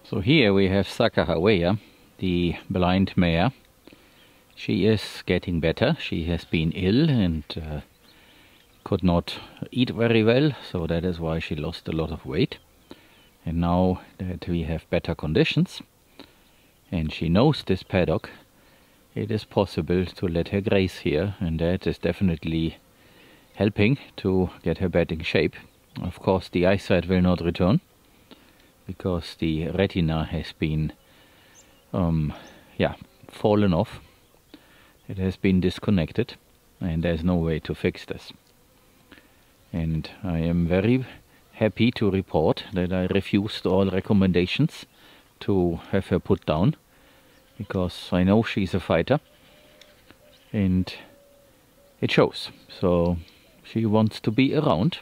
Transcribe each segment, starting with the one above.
So here we have Sakahawea, the blind mare. She is getting better. She has been ill and could not eat very well, so that is why she lost a lot of weight. And now that we have better conditions and she knows this paddock, it is possible to let her graze here, and that is definitely helping to get her back in shape. Of course, the eyesight will not return because the retina has been fallen off. It has been disconnected and there's no way to fix this. And I am very happy to report that I refused all recommendations to have her put down, because I know she's a fighter and it shows. So she wants to be around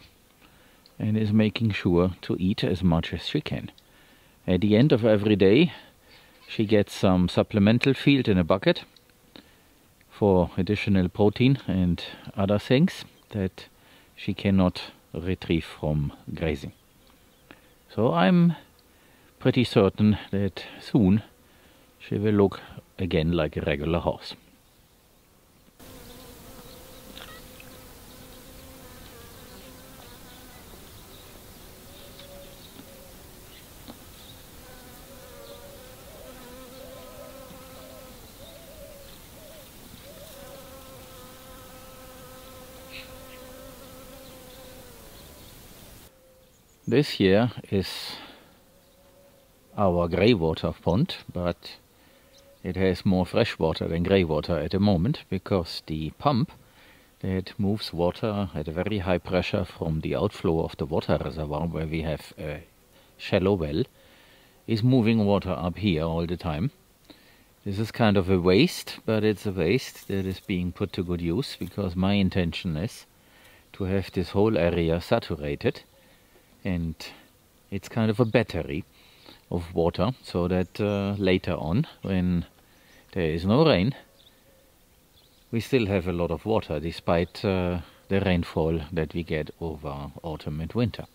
and is making sure to eat as much as she can. At the end of every day she gets some supplemental feed in a bucket for additional protein and other things that she cannot retrieve from grazing. So I'm pretty certain that soon she will look again like a regular horse. This here is our grey water pond, but it has more fresh water than grey water at the moment, because the pump that moves water at a very high pressure from the outflow of the water reservoir, where we have a shallow well, is moving water up here all the time. This is kind of a waste, but it's a waste that is being put to good use, because my intention is to have this whole area saturated, and it's kind of a battery of water, so that later on, when there is no rain, we still have a lot of water despite the rainfall that we get over autumn and winter.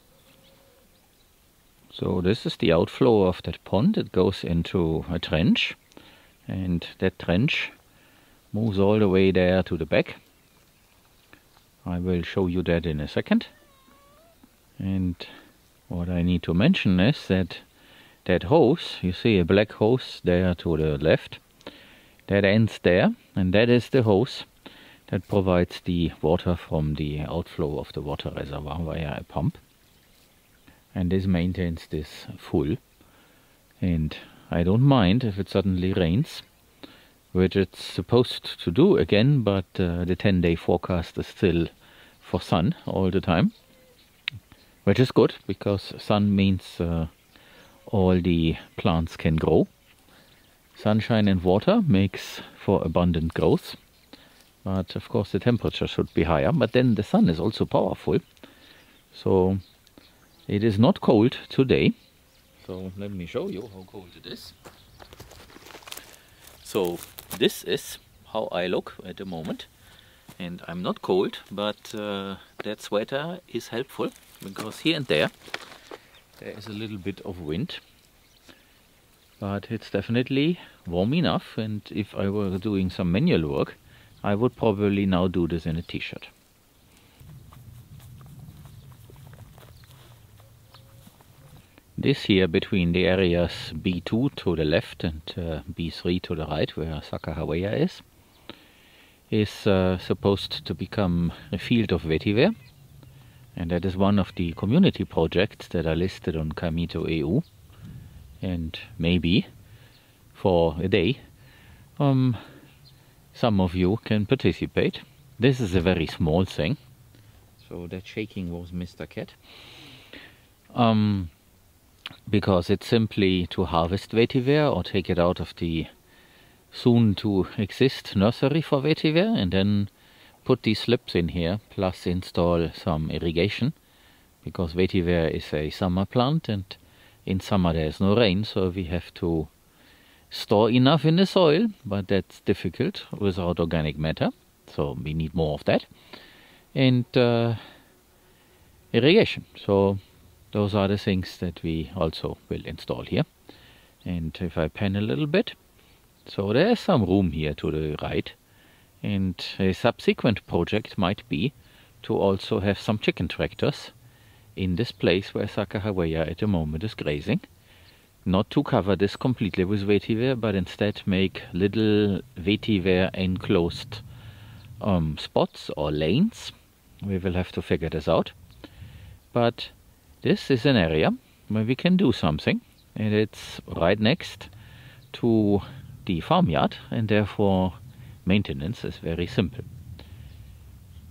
So this is the outflow of that pond. It goes into a trench, and that trench moves all the way there to the back. I will show you that in a second. And what I need to mention is that that hose, you see a black hose there to the left, that ends there, and that is the hose that provides the water from the outflow of the water reservoir via a pump. And this maintains this full. And I don't mind if it suddenly rains, which it's supposed to do again, but the 10-day forecast is still for sun all the time. Which is good, because sun means all the plants can grow. Sunshine and water makes for abundant growth. But of course the temperature should be higher. But then the sun is also powerful. So it is not cold today. So let me show you how cold it is. So this is how I look at the moment. And I'm not cold, but that sweater is helpful, because here and there is a little bit of wind. But it's definitely warm enough, and if I were doing some manual work, I would probably now do this in a t-shirt. This here between the areas B2 to the left and B3 to the right, where Sakahawea is supposed to become a field of vetiver, and that is one of the community projects that are listed on Camito EU. And maybe for a day some of you can participate. This is a very small thing, so that shaking was Mr. Cat, because it's simply to harvest vetiver or take it out of the soon to exist nursery for vetiver, and then put these slips in here, plus install some irrigation, because vetiver is a summer plant and in summer there's no rain, so we have to store enough in the soil, but that's difficult without organic matter, so we need more of that. And irrigation, so those are the things that we also will install here. And if I pan a little bit, so there's some room here to the right. And a subsequent project might be to also have some chicken tractors in this place where Sakahawea at the moment is grazing. Not to cover this completely with vetiver, but instead make little vetiver enclosed spots or lanes. We will have to figure this out. But this is an area where we can do something, and it's right next to the farmyard, and therefore maintenance is very simple.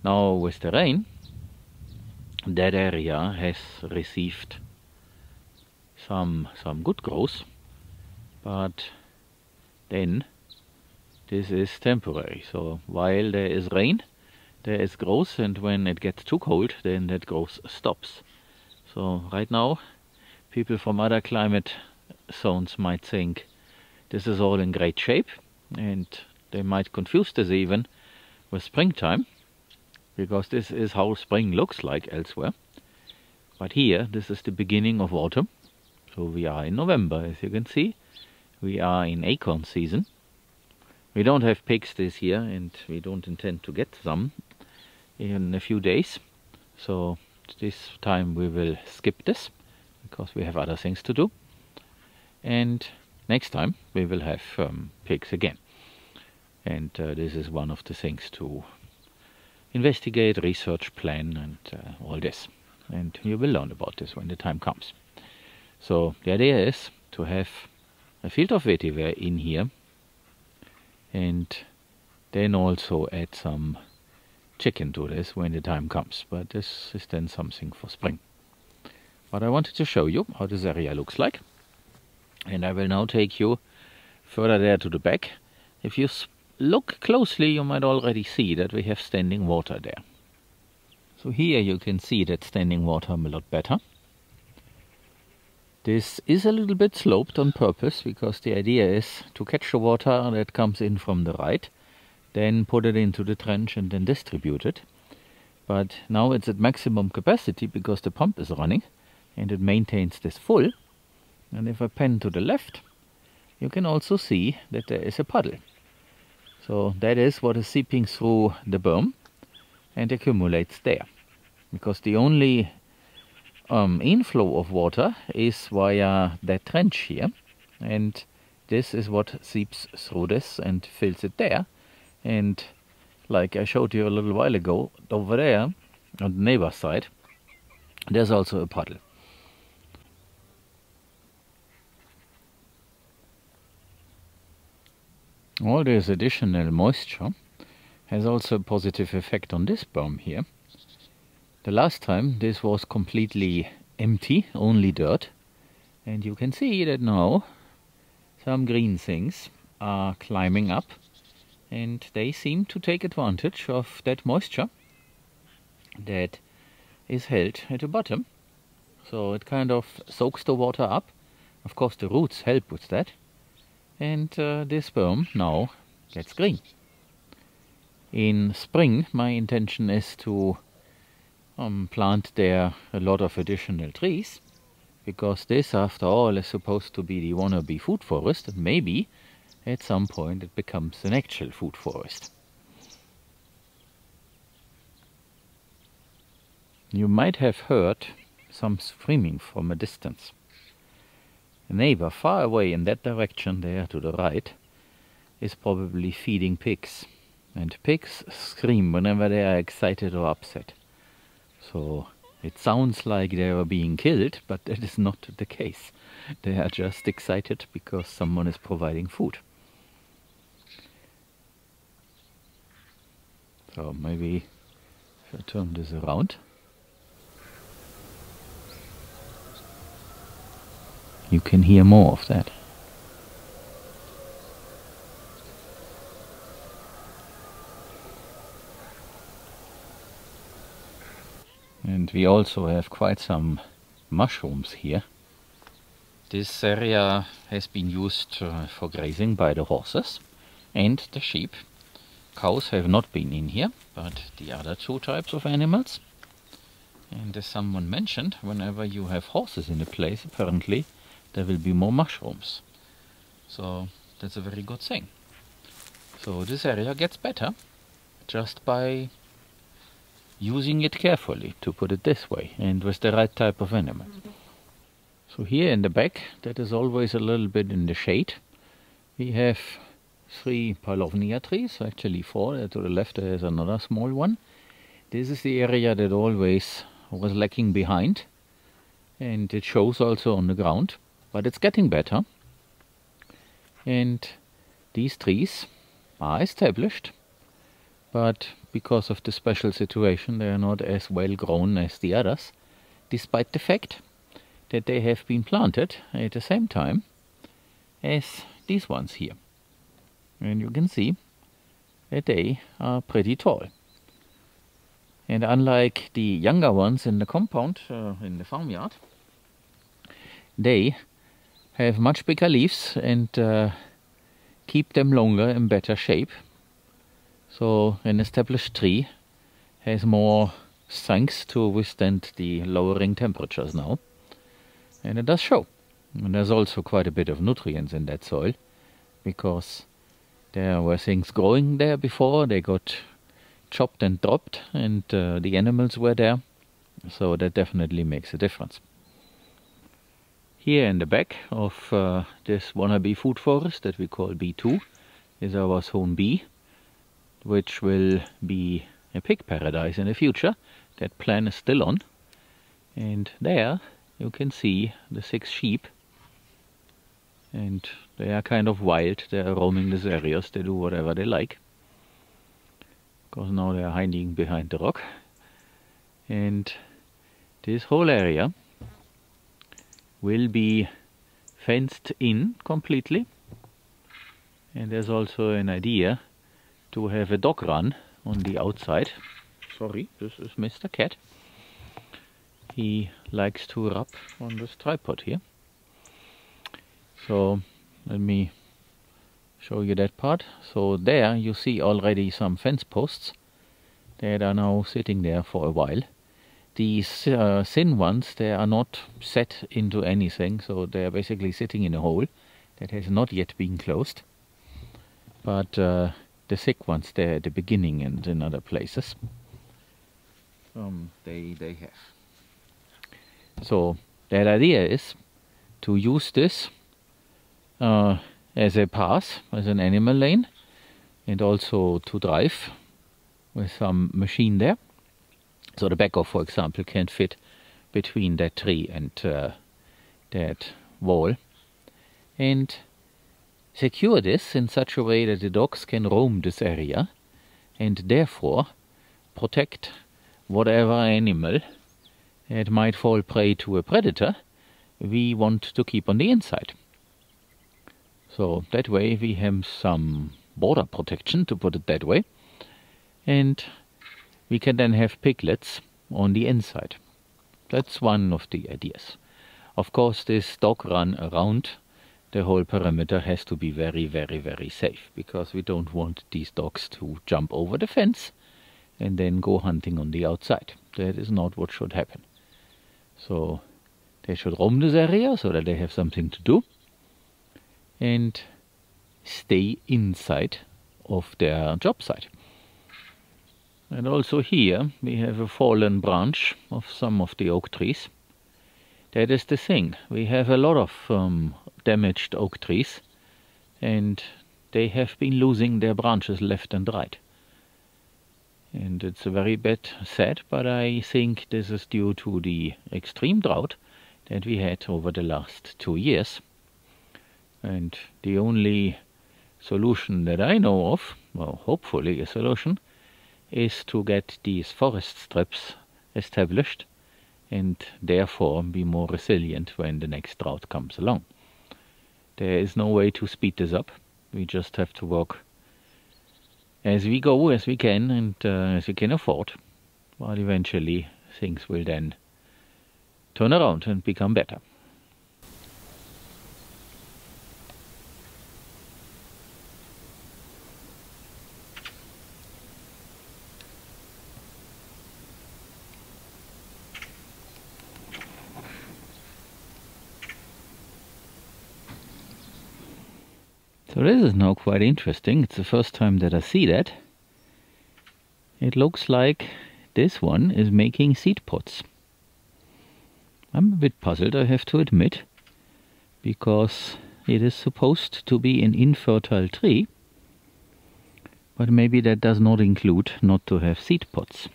Now with the rain, that area has received some good growth, but then this is temporary. So while there is rain, there is growth, and when it gets too cold, then that growth stops. So right now, people from other climate zones might think this is all in great shape, and they might confuse this even with springtime, because this is how spring looks like elsewhere. But here, this is the beginning of autumn. So we are in November, as you can see. We are in acorn season. We don't have pigs this year, and we don't intend to get some in a few days. So this time we will skip this, because we have other things to do. And next time we will have pigs again. And this is one of the things to investigate, research, plan, and all this. And you will learn about this when the time comes. So the idea is to have a field of vetiver in here, and then also add some chicken to this when the time comes. But this is then something for spring. But I wanted to show you how this area looks like. And I will now take you further there to the back. If you look closely, you might already see that we have standing water there. So here you can see that standing water a lot better. This is a little bit sloped on purpose, because the idea is to catch the water that comes in from the right, then put it into the trench and then distribute it. But now it's at maximum capacity because the pump is running and it maintains this full. And if I pan to the left, you can also see that there is a puddle. So that is what is seeping through the berm and accumulates there. Because the only inflow of water is via that trench here, and this is what seeps through this and fills it there. And like I showed you a little while ago, over there on the neighbor's side, there's also a puddle. All this additional moisture has also a positive effect on this berm here. The last time this was completely empty, only dirt, and you can see that now some green things are climbing up, and they seem to take advantage of that moisture that is held at the bottom. So it kind of soaks the water up. Of course the roots help with that, and this berm now gets green. In spring my intention is to plant there a lot of additional trees, because this after all is supposed to be the wannabe food forest, and maybe at some point it becomes an actual food forest. You might have heard some screaming from a distance. A neighbor far away in that direction there to the right is probably feeding pigs, and pigs scream whenever they are excited or upset. So it sounds like they are being killed, but that is not the case. They are just excited because someone is providing food. So maybe if I turn this around, you can hear more of that. And we also have quite some mushrooms here. This area has been used for grazing by the horses and the sheep. Cows have not been in here, but the other two types of animals. And as someone mentioned, whenever you have horses in a place, apparently there will be more mushrooms. So that's a very good thing. So this area gets better just by using it carefully, to put it this way, and with the right type of animal. So here in the back, that is always a little bit in the shade, we have 3 Palovnia trees, actually 4. To the left there is another small one. This is the area that always was lacking behind, and it shows also on the ground, but it's getting better. And these trees are established, but because of the special situation they are not as well grown as the others, despite the fact that they have been planted at the same time as these ones here. And you can see that they are pretty tall. And unlike the younger ones in the compound, in the farmyard, they have much bigger leaves and keep them longer in better shape. So an established tree has more strength to withstand the lowering temperatures now. And it does show. And there's also quite a bit of nutrients in that soil, because there were things growing there before, they got chopped and dropped, and the animals were there, so that definitely makes a difference. Here in the back of this Wannabe food forest that we call B2 is our zone B, which will be a pig paradise in the future. That plan is still on, and there you can see the 6 sheep, and they are kind of wild. They are roaming these areas, they do whatever they like, because now they are hiding behind the rock. And this whole area will be fenced in completely, and there's also an idea to have a dog run on the outside. Sorry, this is Mr. Cat. He likes to rub on this tripod here. So let me show you that part. So there you see already some fence posts that are now sitting there for a while. These thin ones, they are not set into anything, so they are basically sitting in a hole that has not yet been closed. But the thick ones, they're at the beginning and in other places. They have. So that idea is to use this as a path, as an animal lane, and also to drive with some machine there. So the backhoe, for example, can fit between that tree and that wall, and secure this in such a way that the dogs can roam this area and therefore protect whatever animal that might fall prey to a predator we want to keep on the inside. So that way we have some border protection, to put it that way, and we can then have piglets on the inside. That's one of the ideas. Of course, this dog run around the whole perimeter has to be very, very, very safe, because we don't want these dogs to jump over the fence and then go hunting on the outside. That is not what should happen. So they should roam this area so that they have something to do and stay inside of their job site. And also here we have a fallen branch of some of the oak trees. That is the thing. We have a lot of damaged oak trees, and they have been losing their branches left and right. And it's a very sad, but I think this is due to the extreme drought that we had over the last 2 years. And the only solution that I know of, well, hopefully a solution, is to get these forest strips established and therefore be more resilient when the next drought comes along. There is no way to speed this up. We just have to work as we go, as we can, and as we can afford. But eventually things will then turn around and become better. So this is now quite interesting. It's the first time that I see that. It looks like this one is making seed pods. I'm a bit puzzled, I have to admit, because it is supposed to be an infertile tree, but maybe that does not include not to have seed pods.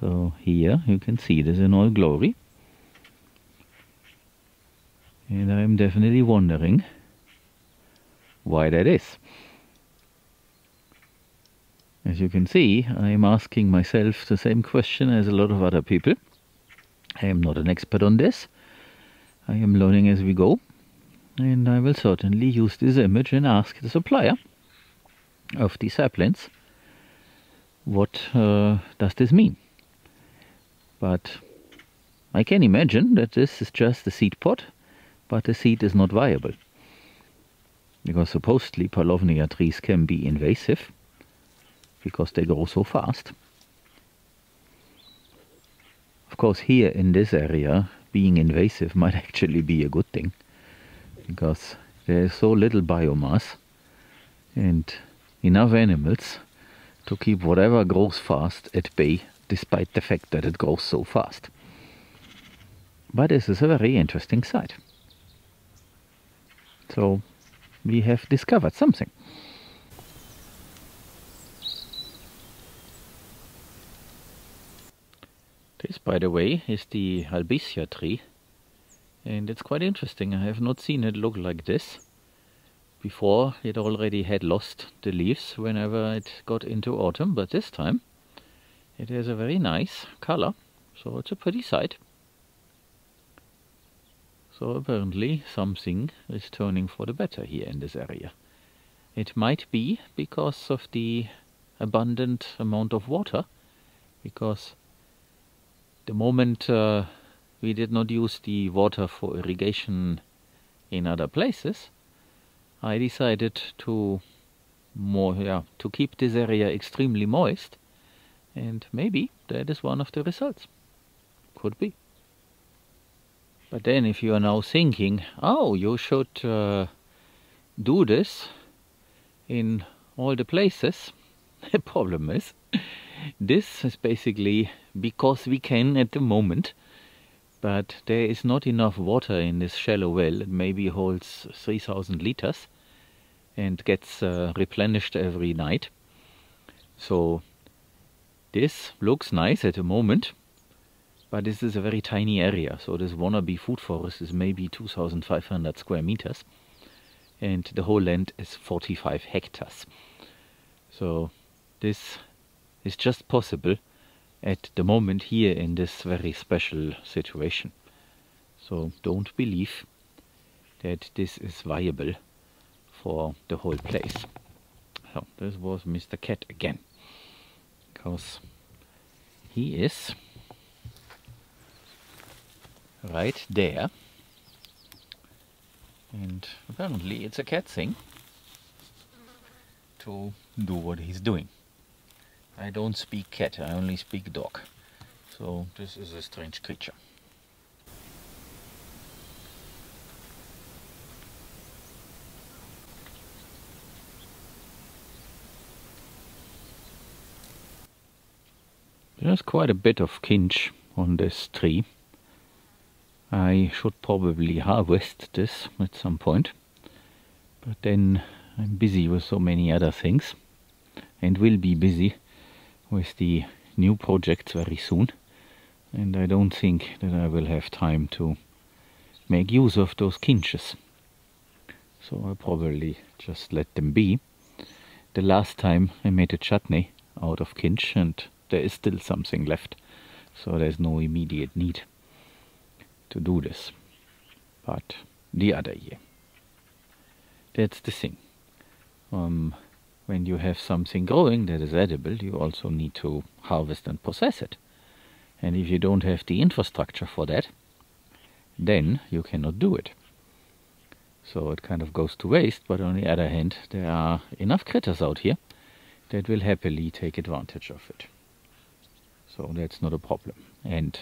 So here you can see this in all glory. And I'm definitely wondering why that is. As you can see, I am asking myself the same question as a lot of other people. I am not an expert on this. I am learning as we go. And I will certainly use this image and ask the supplier of the saplings, what does this mean? But I can imagine that this is just a seed pod, but the seed is not viable. Because supposedly Paulownia trees can be invasive, because they grow so fast. Of course, here in this area, being invasive might actually be a good thing, because there is so little biomass and enough animals to keep whatever grows fast at bay, despite the fact that it grows so fast. But this is a very interesting site. So we have discovered something. This, by the way, is the Andalusia tree, and it's quite interesting. I have not seen it look like this. Before, it already had lost the leaves whenever it got into autumn, but this time it has a very nice color, so it's a pretty sight. So apparently something is turning for the better here in this area. It might be because of the abundant amount of water, because the moment we did not use the water for irrigation in other places, I decided to keep this area extremely moist, and maybe that is one of the results. Could be. But then if you are now thinking, oh, you should do this in all the places, the problem is, this is basically because we can at the moment, but there is not enough water in this shallow well. It maybe holds 3000 liters and gets replenished every night. So this looks nice at the moment, but this is a very tiny area. So this Wannabe food forest is maybe 2500 square meters, and the whole land is 45 hectares. So this is just possible at the moment here in this very special situation. So don't believe that this is viable for the whole place. So this was Mr. Cat again, because he is right there, and apparently it's a cat thing to do what he's doing. I don't speak cat, I only speak dog. So this is a strange creature. There's quite a bit of kinch on this tree. I should probably harvest this at some point, but then I'm busy with so many other things, and will be busy with the new projects very soon, and I don't think that I will have time to make use of those kinches. So I'll probably just let them be. The last time I made a chutney out of kinch, and there is still something left, so there's no immediate need to do this. But the other year, that's the thing. When you have something growing that is edible, you also need to harvest and process it. And if you don't have the infrastructure for that, then you cannot do it. So it kind of goes to waste, but on the other hand, there are enough critters out here that will happily take advantage of it. So that's not a problem. And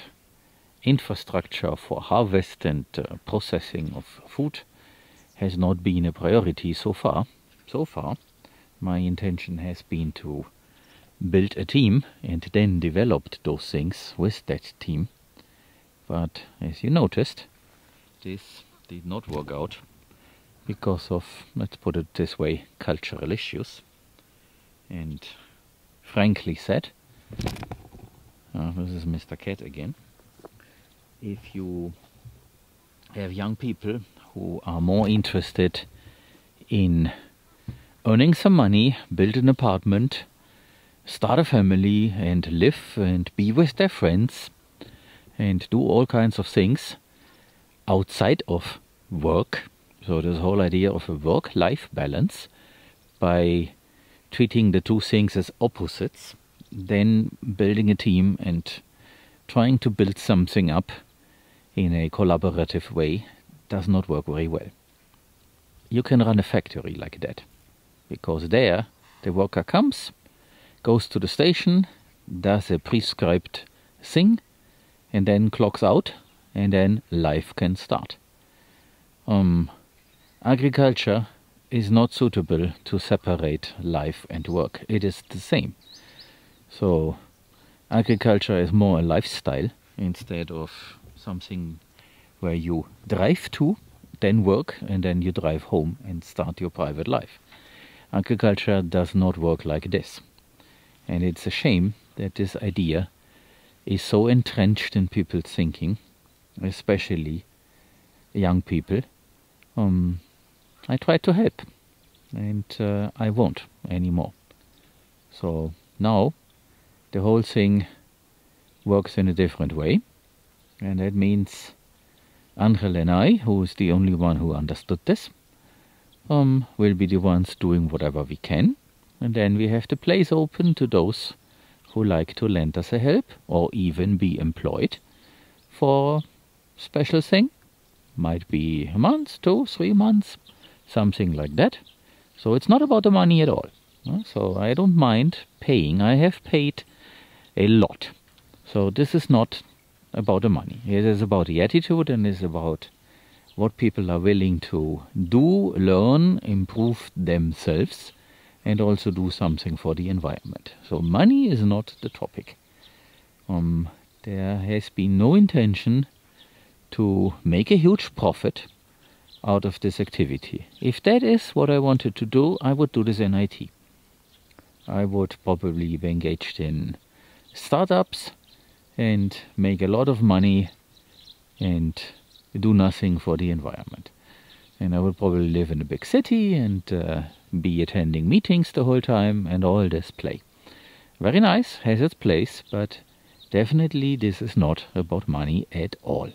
infrastructure for harvest and processing of food has not been a priority so far. So far, my intention has been to build a team and then develop those things with that team. But as you noticed, this did not work out because of, let's put it this way, cultural issues. And frankly said, this is Mr. Cat again, if you have young people who are more interested in earning some money, build an apartment, start a family and live and be with their friends and do all kinds of things outside of work, so this whole idea of a work-life balance, by treating the two things as opposites, then building a team and trying to build something up in a collaborative way does not work very well. You can run a factory like that, because there the worker comes, goes to the station, does a prescribed thing, and then clocks out, and then life can start. Agriculture is not suitable to separate life and work. It is the same. So agriculture is more a lifestyle instead of something where you drive to, then work, and then you drive home and start your private life. Agriculture does not work like this. And it's a shame that this idea is so entrenched in people's thinking, especially young people. I try to help, and I won't anymore. So now the whole thing works in a different way, and that means Angel and I, who is the only one who understood this, will be the ones doing whatever we can, and then we have the place open to those who like to lend us a help or even be employed for special thing. Might be a month, 2, 3 months, something like that. So it's not about the money at all. So I don't mind paying. I have paid a lot. So this is not about the money. It is about the attitude, and is about what people are willing to do, learn, improve themselves, and also do something for the environment. So money is not the topic. There has been no intention to make a huge profit out of this activity. If that is what I wanted to do, I would do this in IT. I would probably be engaged in startups and make a lot of money and do nothing for the environment. And I would probably live in a big city and be attending meetings the whole time and all this play. Very nice, has its place, but definitely this is not about money at all.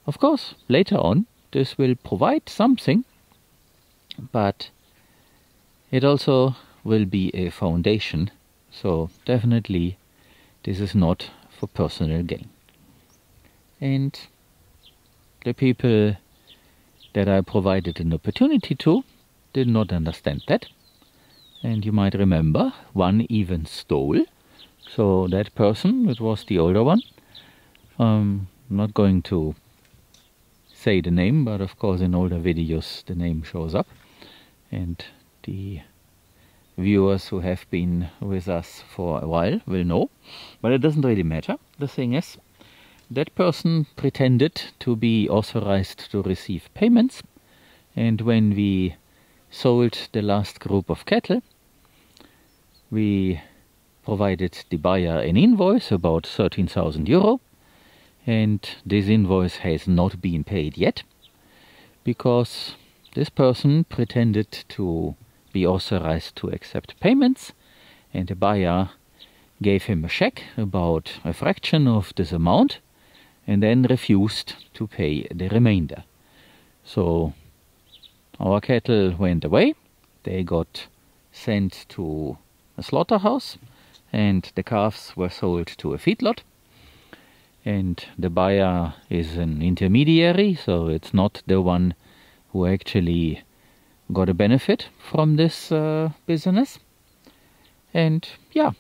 Of course, later on, this will provide something, but it also will be a foundation. So definitely this is not for personal gain. And the people that I provided an opportunity to did not understand that. And you might remember, one even stole. So that person, it was the older one. I'm not going to say the name, but of course in older videos the name shows up, and the viewers who have been with us for a while will know, but it doesn't really matter. The thing is, that person pretended to be authorized to receive payments, and when we sold the last group of cattle, we provided the buyer an invoice about 13,000 euro. And this invoice has not been paid yet, because this person pretended to be authorized to accept payments, and the buyer gave him a check about a fraction of this amount and then refused to pay the remainder. So our cattle went away, they got sent to a slaughterhouse, and the calves were sold to a feedlot. And the buyer is an intermediary, so it's not the one who actually got a benefit from this business. And yeah,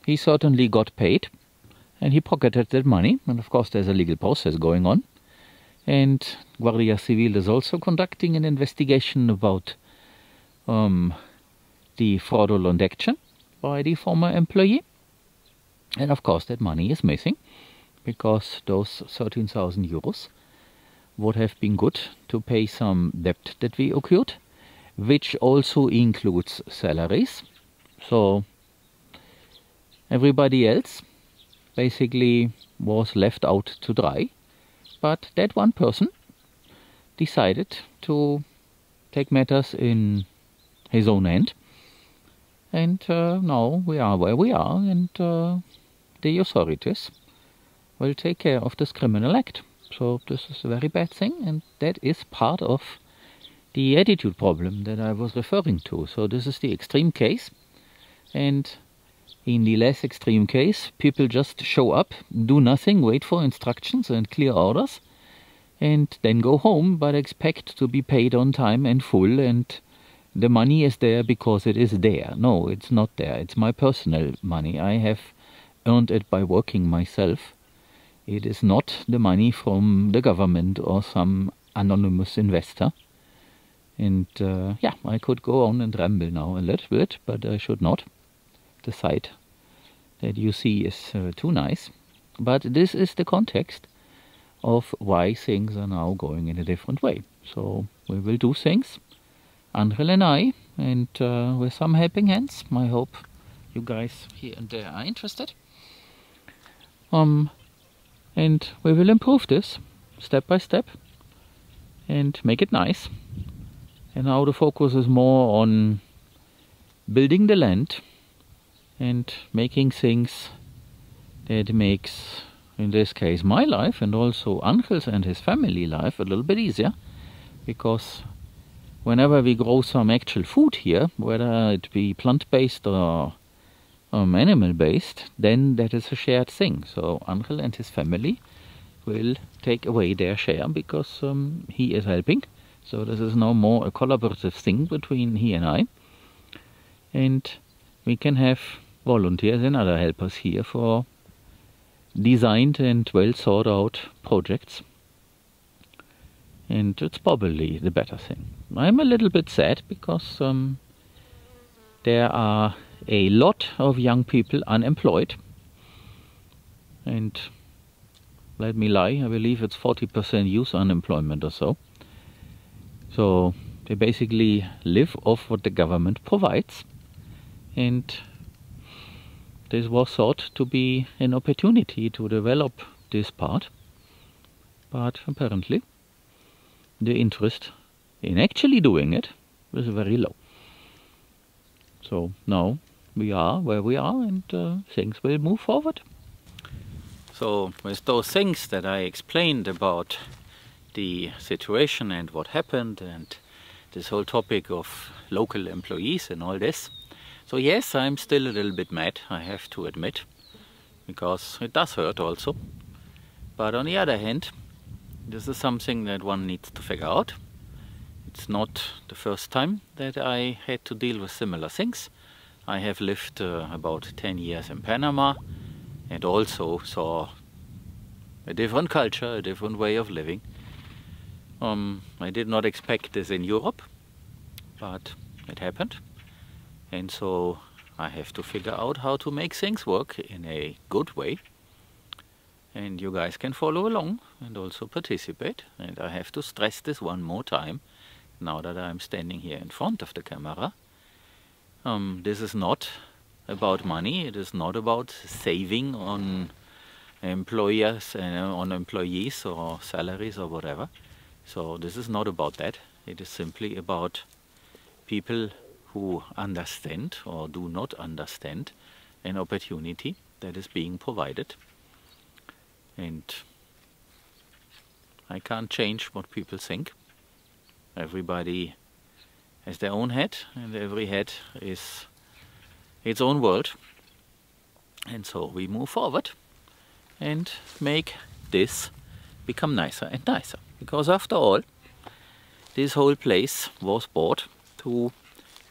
he certainly got paid, and he pocketed that money, and of course there's a legal process going on. And Guardia Civil is also conducting an investigation about the fraudulent action by the former employee. And of course that money is missing, because those 13,000 euros would have been good to pay some debt that we accrued, which also includes salaries. So everybody else basically was left out to dry, but that one person decided to take matters in his own hand, and now we are where we are, and the authorities will take care of this criminal act. So this is a very bad thing, and that is part of the attitude problem that I was referring to. So this is the extreme case, and in the less extreme case, people just show up, do nothing, wait for instructions and clear orders, and then go home, but expect to be paid on time and full, and the money is there because it is there. No, it's not there. It's my personal money. I have earned it by working myself. It is not the money from the government or some anonymous investor. And yeah, I could go on and ramble now a little bit, but I should not. The site that you see is too nice. But this is the context of why things are now going in a different way. So we will do things, Angel and I, and with some helping hands. I hope you guys here and there are interested. And we will improve this step by step and make it nice. And now the focus is more on building the land and making things that makes, in this case, my life and also Angel's and his family life a little bit easier. Because whenever we grow some actual food here, whether it be plant-based or animal-based, then that is a shared thing. So Angel and his family will take away their share because he is helping. So this is now more a collaborative thing between he and I. And we can have volunteers and other helpers here for designed and well thought out projects. And it's probably the better thing. I'm a little bit sad because there are a lot of young people unemployed, and let me lie, I believe it's 40% youth unemployment or so. So they basically live off what the government provides, and this was thought to be an opportunity to develop this part, but apparently the interest in actually doing it was very low. So now we are where we are, and things will move forward. So with those things that I explained about the situation and what happened and this whole topic of local employees and all this. So yes, I'm still a little bit mad, I have to admit, because it does hurt also. But on the other hand, this is something that one needs to figure out. It's not the first time that I had to deal with similar things. I have lived about 10 years in Panama and also saw a different culture, a different way of living. I did not expect this in Europe, but it happened. And so I have to figure out how to make things work in a good way. And you guys can follow along and also participate. And I have to stress this one more time, now that I'm standing here in front of the camera. This is not about money, it is not about saving on employers and on employees or salaries or whatever. So this is not about that. It is simply about people who understand or do not understand an opportunity that is being provided. And I can't change what people think. Everybody has their own head, and every head is its own world. And so we move forward and make this become nicer and nicer. Because after all, this whole place was bought to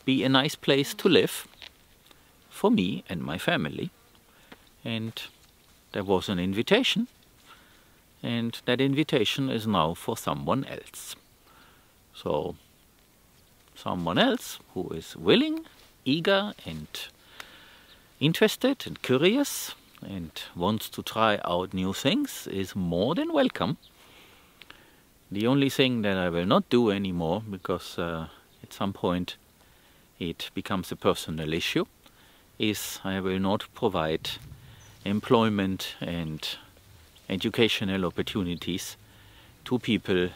be a nice place to live for me and my family. And there was an invitation, and that invitation is now for someone else. So someone else who is willing, eager and interested and curious and wants to try out new things is more than welcome. The only thing that I will not do anymore, because at some point it becomes a personal issue, is I will not provide employment and educational opportunities to people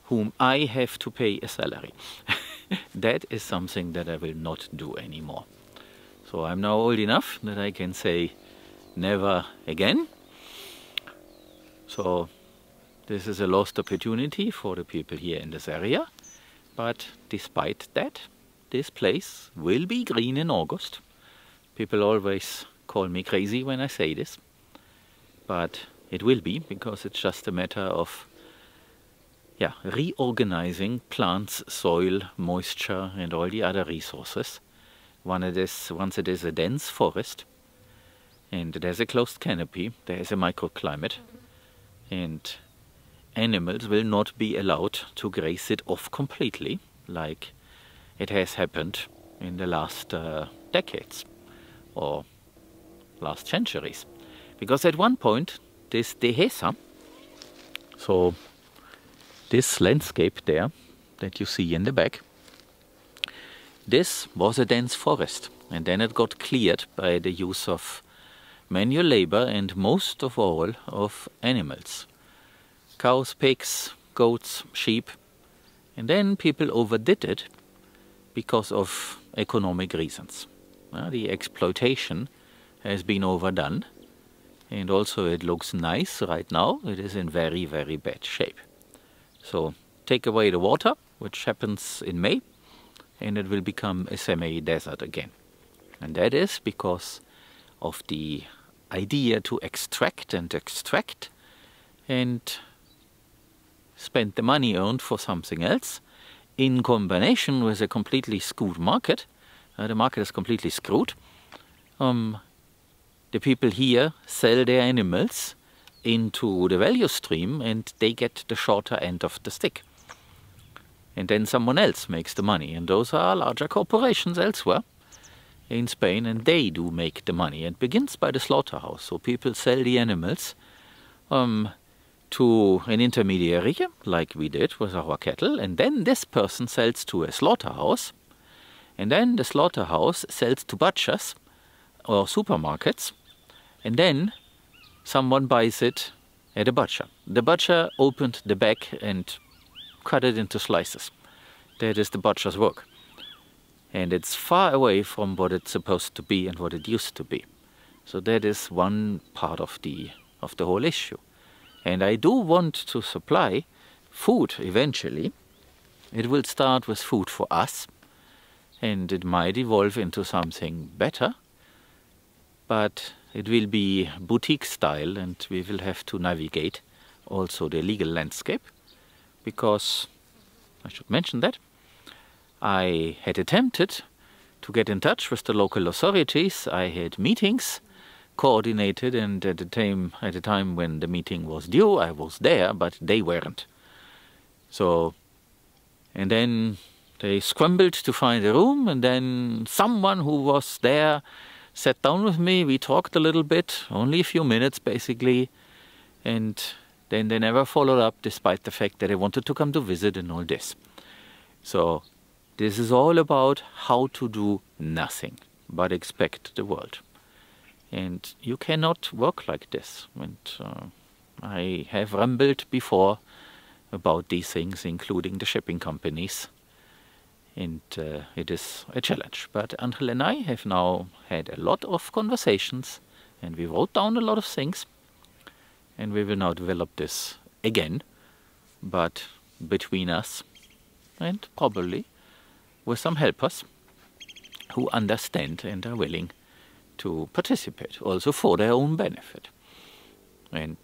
whom I have to pay a salary. That is something that I will not do anymore. So I'm now old enough that I can say never again. So this is a lost opportunity for the people here in this area. But despite that, this place will be green in August. People always call me crazy when I say this, but it will be, because it's just a matter of reorganizing plants, soil, moisture and all the other resources. Once it is a dense forest and there's a closed canopy, there is a microclimate, and animals will not be allowed to graze it off completely like it has happened in the last decades or last centuries. Because at one point this Dehesa, so this landscape there that you see in the back, this was a dense forest, and then it got cleared by the use of manual labor and most of all of animals. Cows, pigs, goats, sheep, and then people overdid it because of economic reasons. The exploitation has been overdone, and also it looks nice right now. It is in very, very bad shape. So take away the water, which happens in May, and it will become a semi-desert again. And that is because of the idea to extract and spend the money earned for something else, in combination with a completely screwed market. The market is completely screwed. The people here sell their animals into the value stream, and they get the shorter end of the stick. And then someone else makes the money, and those are larger corporations elsewhere in Spain, and they do make the money. It begins by the slaughterhouse. So people sell the animals to an intermediary, like we did with our cattle, and then this person sells to a slaughterhouse, and then the slaughterhouse sells to butchers or supermarkets, and then someone buys it at a butcher. The butcher opened the back and cut it into slices. That is the butcher's work. And it's far away from what it's supposed to be and what it used to be. So that is one part of the whole issue. And I do want to supply food eventually. It will start with food for us, and it might evolve into something better, but it will be boutique style, and we will have to navigate also the legal landscape, because I should mention that I had attempted to get in touch with the local authorities. I had meetings coordinated, and at the time when the meeting was due, I was there, but they weren't. So, and then they scrambled to find a room, and then someone who was there sat down with me. We talked a little bit, only a few minutes basically, and then they never followed up, despite the fact that they wanted to come to visit and all this. So this is all about how to do nothing but expect the world. And you cannot work like this. And I have rambled before about these things, including the shipping companies. And it is a challenge. But Angel and I have now had a lot of conversations, and we wrote down a lot of things. And we will now develop this again, but between us, and probably with some helpers who understand and are willing to participate, also for their own benefit, and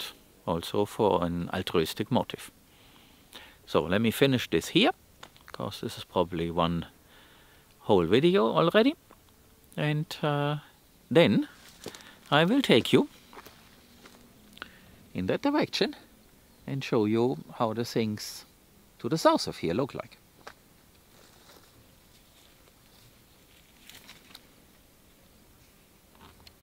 also for an altruistic motive. So let me finish this here, because this is probably one whole video already, and then I will take you in that direction and show you how the things to the south of here look like.